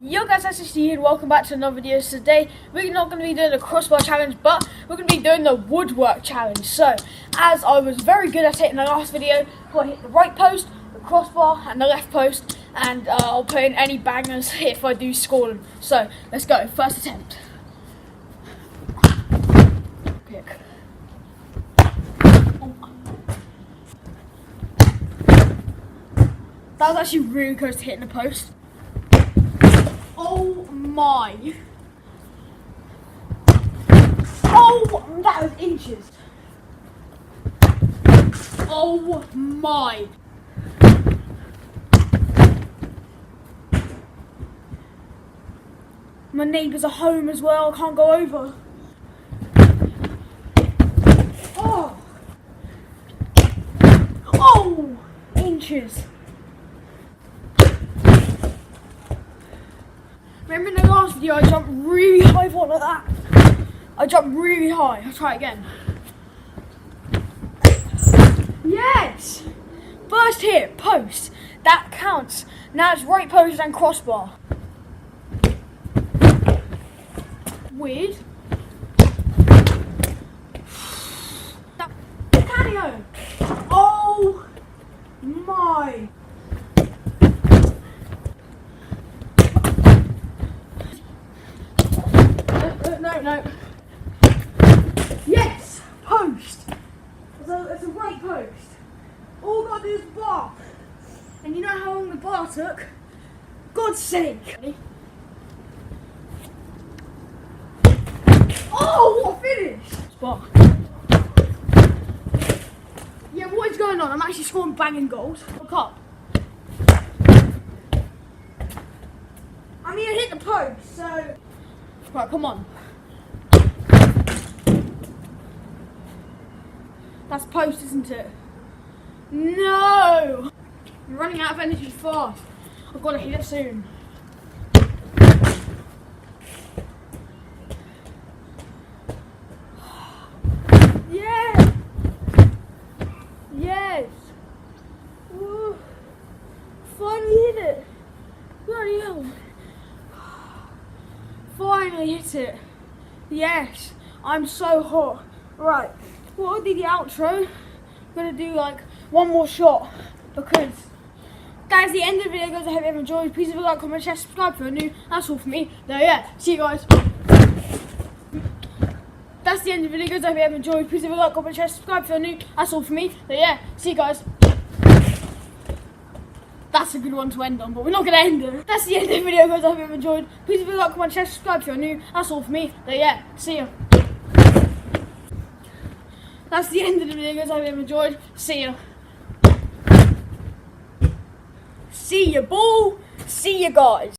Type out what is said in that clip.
Yo guys, that's Fhgdgdg here and welcome back to another video. So today we're not going to be doing the crossbar challenge, but we're going to be doing the woodwork challenge. So as I was very good at it in the last video, I hit the right post, the crossbar and the left post, and I'll put in any bangers if I do score them. So let's go, first attempt. Pick. That was actually really close to hitting the post. Oh my! Oh, that was inches. Oh my! My neighbours are home as well. I can't go over. Oh! Oh! Inches. Remember in the last video I jumped really high for like that? I jumped really high. I'll try it again. Yes! First hit, post. That counts. Now it's right post and crossbar. Weird. Cameo! Oh my! No. Yes! Post! It's a right post. All I've got to do is bar. And you know how long the bar took? God's sake! Oh, what a finish! Bar. Yeah, what is going on? I'm actually scoring banging goals. Look up. I mean, I hit the post, so... Right, come on. That's post, isn't it? No! I'm running out of energy fast. I've got to hit it soon. Yeah! Yes! Woo. Finally hit it! Bloody hell! Finally hit it! Yes! I'm so hot. Right. Well, I'll do the outro. I'm going to do like one more shot because that's the end of the video, guys. I hope you have enjoyed. Please leave a like, comment, share, subscribe if you're new. That's all for me. So yeah, see you guys. That's the end of the video, guys. I hope you have enjoyed. Please leave a like, comment, share, subscribe if you're new. That's all for me. So yeah, see you guys. That's a good one to end on, but we're not going to end it. That's the end of the video, guys. I hope you have enjoyed. Please leave a like, comment, share, subscribe if you're new. That's all for me. So yeah, see you. That's the end of the video, guys. I hope you have enjoyed. See ya. See ya, ball. See ya, guys.